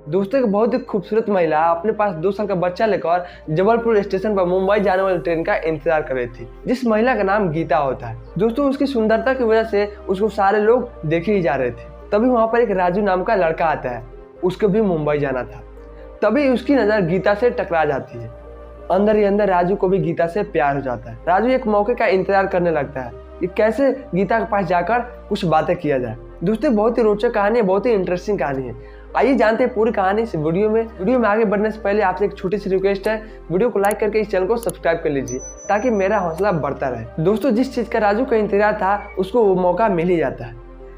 दोस्तों एक बहुत ही खूबसूरत महिला अपने पास 2 साल का बच्चा लेकर जबलपुर स्टेशन पर मुंबई जाने वाली ट्रेन का इंतजार कर रही थी, जिस महिला का नाम गीता होता है। दोस्तों उसकी सुंदरता की वजह से उसको सारे लोग देखे ही जा रहे थे। तभी वहाँ पर एक राजू नाम का लड़का आता है, उसको भी मुंबई जाना था। तभी उसकी नज़र गीता से टकरा जाती है। अंदर ही अंदर राजू को भी गीता से प्यार हो जाता है। राजू एक मौके का इंतजार करने लगता है कि कैसे गीता के पास जाकर कुछ बातें किया जाए। दोस्तों बहुत ही रोचक कहानी है, बहुत ही इंटरेस्टिंग कहानी है। आइए जानते हैं पूरी कहानी इस वीडियो में आगे बढ़ने से पहले आपसे एक छोटी सी रिक्वेस्ट है, वीडियो को लाइक करके इस चैनल को सब्सक्राइब कर लीजिए ताकि मेरा हौसला बढ़ता रहे। दोस्तों जिस चीज़ का राजू का इंतजार था उसको वो मौका मिल ही जाता है।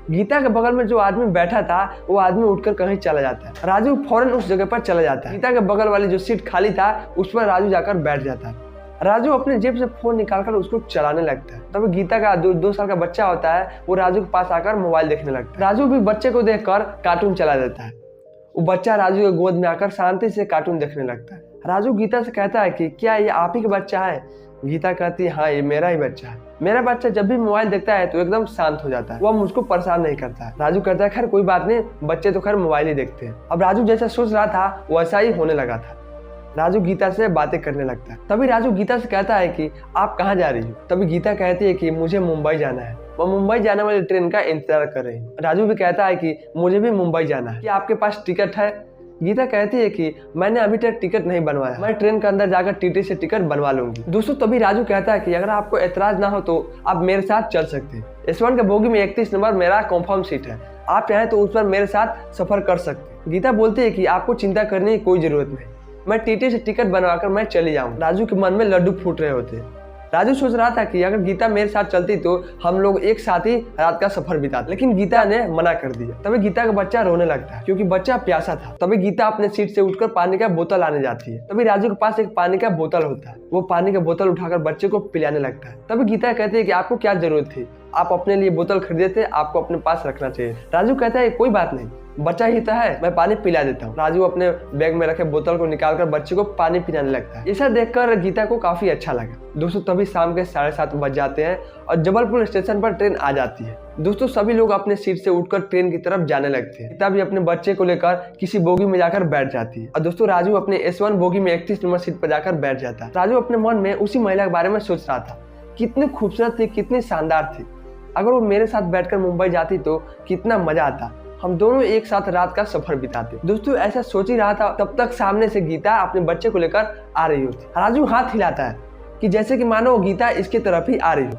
गीता के बगल में जो आदमी बैठा था वो आदमी उठकर कहीं चला जाता है। राजू फौरन उस जगह पर चला जाता है। गीता के बगल वाली जो सीट खाली था उस पर राजू जाकर बैठ जाता है। राजू अपने जेब से फोन निकालकर उसको चलाने लगता है। तब गीता का 2 साल का बच्चा होता है, वो राजू के पास आकर मोबाइल देखने लगता है। राजू भी बच्चे को देखकर कार्टून चला देता है। वो बच्चा राजू के गोद में आकर शांति से कार्टून देखने लगता है। राजू गीता से कहता है कि क्या ये आप ही का बच्चा है? गीता कहती है हाँ ये मेरा ही बच्चा है। मेरा बच्चा जब भी मोबाइल देखता है तो एकदम शांत हो जाता है, वो मुझको परेशान नहीं करता है। राजू कहता है खैर कोई बात नहीं, बच्चे तो खैर मोबाइल ही देखते हैं। अब राजू जैसा सोच रहा था वैसा ही होने लगा था। राजू गीता से बातें करने लगता है। तभी राजू गीता से कहता है कि आप कहाँ जा रही हो? तभी गीता कहती है कि मुझे मुंबई जाना है, वो मुंबई जाने वाली ट्रेन का इंतजार कर रही है। राजू भी कहता है कि मुझे भी मुंबई जाना है, क्या आपके पास टिकट है? गीता कहती है कि मैंने अभी तक टिकट नहीं बनवाया, मैं ट्रेन के अंदर जाकर टीटी से टिकट बनवा लूंगी। दोस्तों तभी राजू कहता है कि अगर आपको एतराज ना हो तो आप मेरे साथ चल सकते हैं। S1 के बोगी में 31 नंबर मेरा कंफर्म सीट है, आप चाहें तो उस पर मेरे साथ सफर कर सकते हैं। गीता बोलती है कि आपको चिंता करने की कोई जरूरत नहीं, मैं टीटी से टिकट बनवाकर मैं चली जाऊँ। राजू के मन में लड्डू फूट रहे होते। राजू सोच रहा था कि अगर गीता मेरे साथ चलती तो हम लोग एक साथ ही रात का सफर बिताते, लेकिन गीता ने मना कर दिया। तभी गीता का बच्चा रोने लगता है क्योंकि बच्चा प्यासा था। तभी गीता अपने सीट से उठकर पानी का बोतल लाने जाती है। तभी राजू के पास एक पानी का बोतल होता है, वो पानी का बोतल उठाकर बच्चे को पिलाने लगता है। तभी गीता कहती है कि आपको क्या जरूरत थी, आप अपने लिए बोतल खरीदे थे, आपको अपने पास रखना चाहिए। राजू कहता है कोई बात नहीं, बच्चा ही तो है, मैं पानी पिला देता हूँ। राजू अपने बैग में रखे बोतल को निकालकर बच्चे को पानी पिलाने लगता है। ऐसा देखकर गीता को काफी अच्छा लगा। दोस्तों तभी शाम के 7:30 बज जाते हैं और जबलपुर स्टेशन पर ट्रेन आ जाती है। दोस्तों सभी लोग अपने सीट से उठकर ट्रेन की तरफ जाने लगते हैं। गीता भी अपने बच्चे को लेकर किसी बोगी में जाकर बैठ जाती है और दोस्तों राजू अपने S1 बोगी में 31 नंबर सीट पर जाकर बैठ जाता है। राजू अपने मन में उसी महिला के बारे में सोच रहा था, कितनी खूबसूरत थी, कितनी शानदार थी। अगर वो मेरे साथ बैठकर मुंबई जाती तो कितना मजा आता, हम दोनों एक साथ रात का सफर बिताते। दोस्तों ऐसा सोच ही रहा था तब तक सामने से गीता अपने बच्चे को लेकर आ रही होती। राजू हाथ हिलाता है कि जैसे कि मानो गीता इसकी तरफ ही आ रही हो,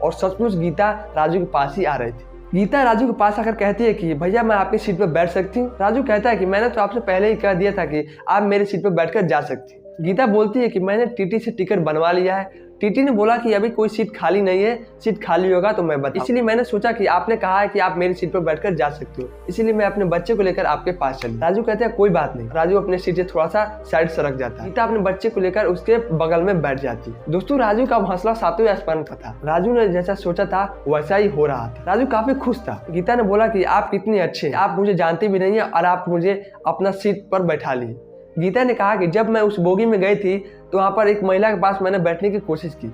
और सचमुच गीता राजू के पास ही आ रही थी। गीता राजू के पास आकर कहती है कि भैया मैं आपकी सीट पर बैठ सकती हूँ? राजू कहता है कि मैंने तो आपसे पहले ही कह दिया था कि आप मेरी सीट पर बैठकर जा सकती। गीता बोलती है कि मैंने टीटी से टिकट बनवा लिया है, टीटी ने बोला कि अभी कोई सीट खाली नहीं है, सीट खाली होगा तो मैं बताऊं, इसलिए मैंने सोचा कि आपने कहा है कि आप मेरी सीट पर बैठकर जा सकते हो, इसलिए मैं अपने बच्चे को लेकर आपके पास चली। राजू कहते हैं कोई बात नहीं। राजू अपने सीट से थोड़ा सा साइड सरक जाता है। गीता अपने बच्चे को लेकर उसके बगल में बैठ जाती है। दोस्तों राजू का हौसला 7वें आसमान पर था। राजू ने जैसा सोचा था वैसा ही हो रहा था। राजू काफी खुश था। गीता ने बोला कि आप कितनी अच्छे, आप मुझे जानते भी नहीं है और आप मुझे अपना सीट पर बैठा लिए। गीता ने कहा कि जब मैं उस बोगी में गई थी तो वहाँ पर एक महिला के पास मैंने बैठने की कोशिश की,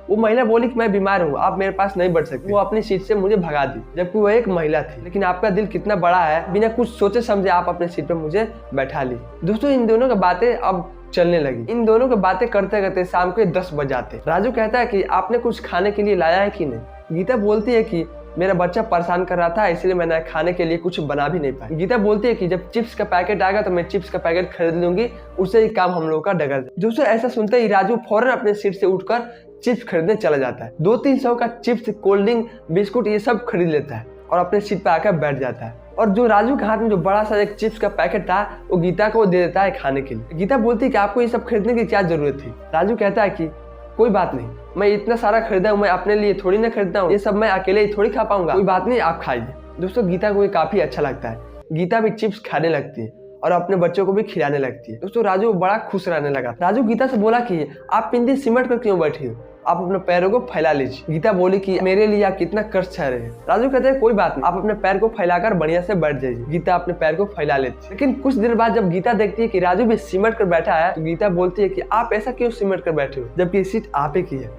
वो महिला बोली कि मैं बीमार हूँ, आप मेरे पास नहीं बैठ सकते, वो अपनी सीट से मुझे भगा दी, जबकि वो एक महिला थी। लेकिन आपका दिल कितना बड़ा है, बिना कुछ सोचे समझे आप अपने सीट पर मुझे बैठा ली। दोस्तों इन दोनों की बातें अब चलने लगी। इन दोनों की बातें करते करते शाम के 10 बज जाते। राजू कहता है कि आपने कुछ खाने के लिए लाया है कि नहीं? गीता बोलती है कि मेरा बच्चा परेशान कर रहा था इसलिए मैंने खाने के लिए कुछ बना भी नहीं पाई। गीता बोलती है कि जब चिप्स का पैकेट आएगा तो मैं चिप्स का पैकेट खरीद लूंगी, उससे ही काम हम लोगों का डगर। दोस्तों ऐसा सुनते ही राजू फौरन अपने सीट से उठकर चिप्स खरीदने चला जाता है। 200-300 का चिप्स, कोल्ड ड्रिंक, बिस्कुट ये सब खरीद लेता है और अपने सीट पर आकर बैठ जाता है। और जो राजू के हाथ में जो बड़ा सा एक चिप्स का पैकेट था वो गीता को दे देता है खाने के लिए। गीता बोलती है कि आपको ये सब खरीदने की क्या जरूरत थी? राजू कहता है कि कोई बात नहीं, मैं इतना सारा खरीदा हूँ, मैं अपने लिए थोड़ी ना खरीदता हूँ, ये सब मैं अकेले ही थोड़ी खा पाऊंगा, कोई बात नहीं आप खाइए। दोस्तों गीता को ये काफी अच्छा लगता है। गीता भी चिप्स खाने लगती है और अपने बच्चों को भी खिलाने लगती है। दोस्तों राजू बड़ा खुश रहने लगा। राजू गीता से बोला कि आप पिंडी सिमट कर क्यों बैठी हो, आप अपने पैरों को फैला लीजिए। गीता बोली कि मेरे लिए आप कितना कष्ट सह रहे हैं। राजू कहते हैं कोई बात नहीं, आप अपने पैर को फैलाकर बढ़िया से बैठ जाइए। गीता अपने पैर को फैला लेती है। लेकिन कुछ देर बाद जब गीता देखती है कि राजू भी सिमट कर बैठा है तो गीता बोलती है कि आप ऐसा क्यों सिमट कर बैठे हो, जबकि सीट आप ही की है,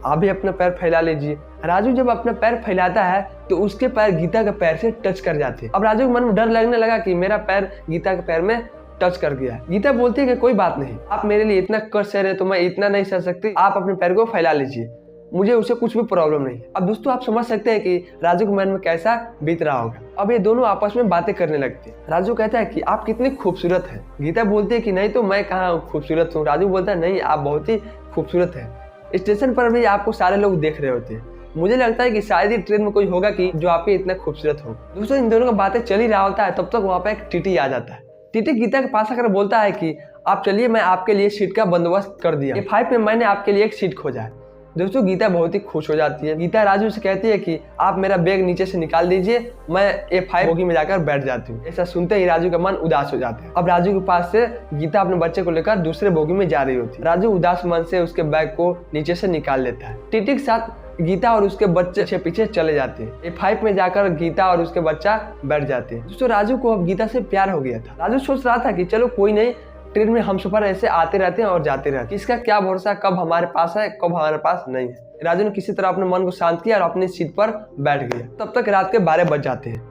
आप भी अपना पैर फैला लीजिए। राजू जब अपना पैर फैलाता है तो उसके पैर गीता के पैर से टच कर जाते हैं। अब राजू के मन में डर लगने लगा कि मेरा पैर गीता के पैर में टच कर गया। गीता बोलती है कि कोई बात नहीं, आप मेरे लिए इतना कर सह रहे तो मैं इतना नहीं सह सकती, आप अपने पैर को फैला लीजिए, मुझे उससे कुछ भी प्रॉब्लम नहीं है। अब दोस्तों आप समझ सकते हैं कि राजू के मन में कैसा बीत रहा होगा। अब ये दोनों आपस में बातें करने लगते हैं। राजू कहता है कि आप कितनी खूबसूरत हैं। गीता बोलती है कि नहीं तो मैं कहाँ खूबसूरत हूँ। राजू बोलता है नहीं, आप बहुत ही खूबसूरत हैं। स्टेशन पर भी आपको सारे लोग देख रहे होते हैं। मुझे लगता है कि शायद ही ट्रेन में कोई होगा कि जो आप इतना खूबसूरत हो। दोस्तों इन दोनों का बातें चल ही रहा होता है, तब तक वहाँ पे एक टीटी आ जाता है। टीटी गीता के पास आकर बोलता है कि आप चलिए, मैं आपके लिए सीट का बंदोबस्त कर दिया। A5 में मैंने आपके लिए एक सीट खोजा है। दोस्तों गीता बहुत ही खुश हो जाती है। गीता राजू से कहती है कि आप मेरा बैग नीचे से निकाल दीजिए, मैं A5 बोगी में जाकर बैठ जाती हूँ। ऐसा सुनते ही राजू का मन उदास हो जाता है। अब राजू के पास से गीता अपने बच्चे को लेकर दूसरे बोगी में जा रही होती है। राजू उदास मन से उसके बैग को नीचे से निकाल लेता है। टीटी के साथ गीता और उसके बच्चे पीछे चले जाते हैं। A5 में जाकर गीता और उसके बच्चा बैठ जाते हैं। दोस्तों राजू को अब गीता से प्यार हो गया था। राजू सोच रहा था कि चलो कोई नहीं, ट्रेन में हम सफर ऐसे आते रहते हैं और जाते रहते हैं, इसका क्या भरोसा कब हमारे पास है कब हमारे पास नहीं है। राजू ने किसी तरह अपने मन को शांत किया और अपनी सीट पर बैठ गया। तब तक रात के 12 बज जाते हैं।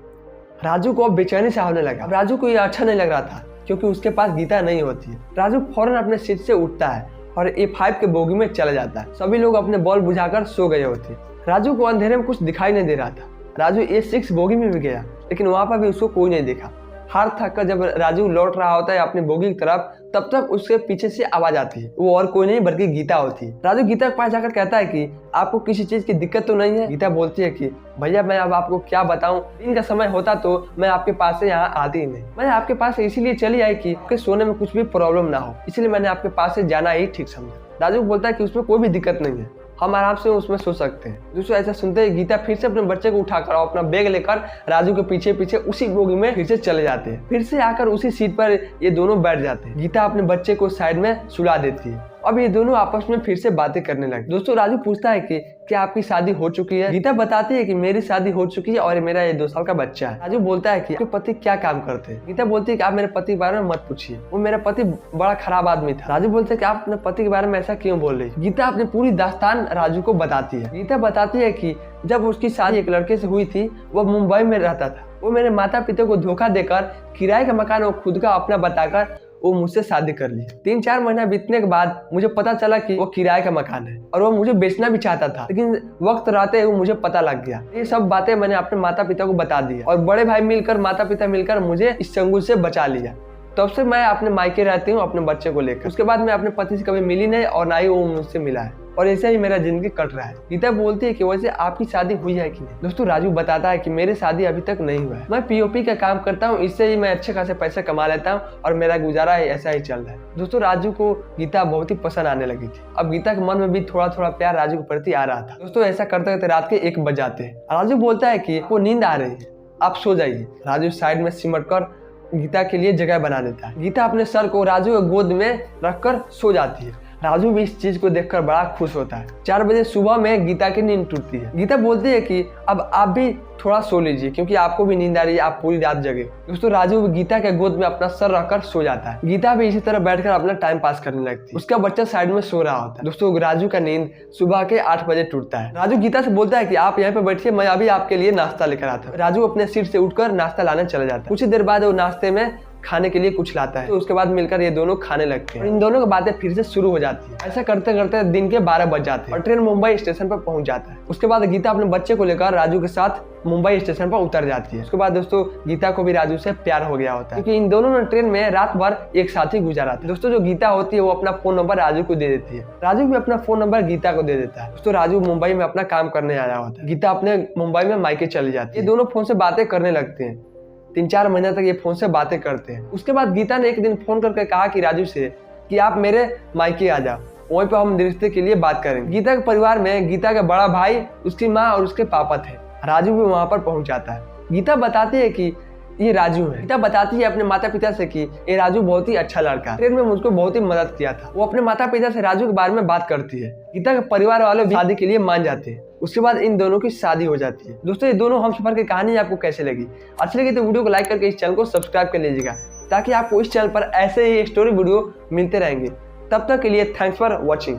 राजू को अब बेचैनी सा होने लगा। राजू को ये अच्छा नहीं लग रहा था क्योंकि उसके पास गीता नहीं होती है। राजू फौरन अपने सीट से उठता है और A5 के बोगी में चला जाता है। सभी लोग अपने बल्ब बुझाकर सो गए होते। राजू को अंधेरे में कुछ दिखाई नहीं दे रहा था। राजू A6 बोगी में भी गया लेकिन वहां पर भी उसको कोई नहीं देखा। हार थक कर जब राजू लौट रहा होता है अपनी बोगी की तरफ, तब तक उसके पीछे से आवाज आती है। वो और कोई नहीं बल्कि गीता होती है। राजू गीता के पास जाकर कहता है कि आपको किसी चीज की दिक्कत तो नहीं है। गीता बोलती है कि भैया मैं अब आपको क्या बताऊं, दिन का समय होता तो मैं आपके पास से यहाँ आती ही नहीं। मैं आपके पास इसीलिए चली आई कि आपके सोने में कुछ भी प्रॉब्लम ना हो, इसलिए मैंने आपके पास से जाना ही ठीक समझा। राजू बोलता है कि उसमें कोई भी दिक्कत नहीं है, हम आराम से उसमें सो सकते हैं। दोस्तों ऐसा सुनते ही गीता फिर से अपने बच्चे को उठाकर और अपना बैग लेकर राजू के पीछे पीछे उसी बोगी में फिर से चले जाते हैं। फिर से आकर उसी सीट पर ये दोनों बैठ जाते हैं। गीता अपने बच्चे को साइड में सुला देती है। अब ये दोनों आपस में फिर से बातें करने लगे। दोस्तों राजू पूछता है कि क्या आपकी शादी हो चुकी है। गीता बताती है कि मेरी शादी हो चुकी है और मेरा ये 2 साल का बच्चा है। राजू बोलता है कि आपके पति क्या काम करते हैं। गीता बोलती है कि आप मेरे पति के बारे में मत पूछिए, वो मेरा पति बड़ा खराब आदमी था। राजू बोलते है कि आप अपने पति के बारे में ऐसा क्यों बोल रही है। गीता अपनी पूरी दास्तान राजू को बताती है। गीता बताती है कि जब उसकी शादी एक लड़के से हुई थी, वो मुंबई में रहता था। वो मेरे माता पिता को धोखा देकर किराए का मकान वो खुद का अपना बताकर वो मुझसे शादी कर ली। 3-4 महीना बीतने के बाद मुझे पता चला कि वो किराए का मकान है और वो मुझे बेचना भी चाहता था, लेकिन वक्त रहते हुए मुझे पता लग गया। ये सब बातें मैंने अपने माता पिता को बता दी और बड़े भाई मिलकर माता पिता मिलकर मुझे इस चंगुल से बचा लिया। तब से मैं अपने मायके रहती हूँ अपने बच्चे को लेकर। उसके बाद मैं अपने पति से कभी मिली नहीं और ना ही वो मुझसे मिला है और ऐसे ही मेरा जिंदगी कट रहा है। गीता बोलती है कि वैसे आपकी शादी हुई है कि नहीं। दोस्तों राजू बताता है कि मेरी शादी अभी तक नहीं हुआ है, मैं POP का काम करता हूँ, इससे ही मैं अच्छे खासे पैसे कमा लेता हूँ और मेरा गुजारा ऐसा ही चल रहा है। दोस्तों राजू को गीता बहुत ही पसंद आने लगी थी। अब गीता के मन में भी थोड़ा थोड़ा प्यार राजू के प्रति आ रहा था। दोस्तों ऐसा करते करते रात के 1 बज जाते हैं। राजू बोलता है कि वो नींद आ रही है, आप सो जाइए। राजू साइड में सिमट कर गीता के लिए जगह बना देता है। गीता अपने सर को राजू के गोद में रखकर सो जाती है। राजू भी इस चीज को देखकर बड़ा खुश होता है। 4 बजे सुबह में गीता की नींद टूटती है। गीता बोलती है कि अब आप भी थोड़ा सो लीजिए क्योंकि आपको भी नींद आ रही है, आप पूरी रात जगे। दोस्तों राजू भी गीता के गोद में अपना सर रखकर सो जाता है। गीता भी इसी तरह बैठकर अपना टाइम पास करने लगती है। उसका बच्चा साइड में सो रहा होता है। दोस्तों राजू का नींद सुबह के 8 बजे टूटता है। राजू गीता से बोलता है कि आप यहाँ पे बैठिए, मैं अभी आपके लिए नाश्ता लेकर आता हूँ। राजू अपने सीट से उठकर नाश्ता लाने चला जाता है। कुछ देर बाद वो नाश्ते में खाने के लिए कुछ लाता है, तो उसके बाद मिलकर ये दोनों खाने लगते हैं। इन दोनों की बातें फिर से शुरू हो जाती है। ऐसा करते करते दिन के 12 बज जाते हैं और ट्रेन मुंबई स्टेशन पर पहुंच जाता है। उसके बाद गीता अपने बच्चे को लेकर राजू के साथ मुंबई स्टेशन पर उतर जाती है। उसके बाद दोस्तों गीता को भी राजू से प्यार हो गया होता है क्योंकि इन दोनों ने ट्रेन में रात भर एक साथ ही गुजारा था। दोस्तों जो गीता होती है वो अपना फोन नंबर राजू को दे देती है। राजू भी अपना फोन नंबर गीता को दे देता है। दोस्तों राजू मुंबई में अपना काम करने आया होता है। गीता अपने मुंबई में मायके चली जाती है। ये दोनों फोन से बातें करने लगते हैं। 3-4 महीने तक ये फोन से बातें करते हैं। उसके बाद गीता ने एक दिन फोन करके कहा कि राजू से कि आप मेरे मायके आ जाओ, वहीं पे हम रिश्ते के लिए बात करेंगे। गीता के परिवार में गीता का बड़ा भाई, उसकी माँ और उसके पापा थे। राजू भी वहां पर पहुंच जाता है। गीता बताती है कि ये राजू है। गीता बताती है अपने माता पिता से कि ये राजू बहुत ही अच्छा लड़का है, ट्रेन में मुझको बहुत ही मदद किया था। वो अपने माता पिता से राजू के बारे में बात करती है। गीता के परिवार वाले शादी के लिए मान जाते हैं। उसके बाद इन दोनों की शादी हो जाती है। दोस्तों ये दोनों हमसफर की कहानी आपको कैसे लगी? अच्छी लगी तो वीडियो को लाइक करके इस चैनल को सब्सक्राइब कर लीजिएगा ताकि आपको इस चैनल पर ऐसे ही स्टोरी वीडियो मिलते रहेंगे। तब तक के लिए थैंक्स फॉर वॉचिंग।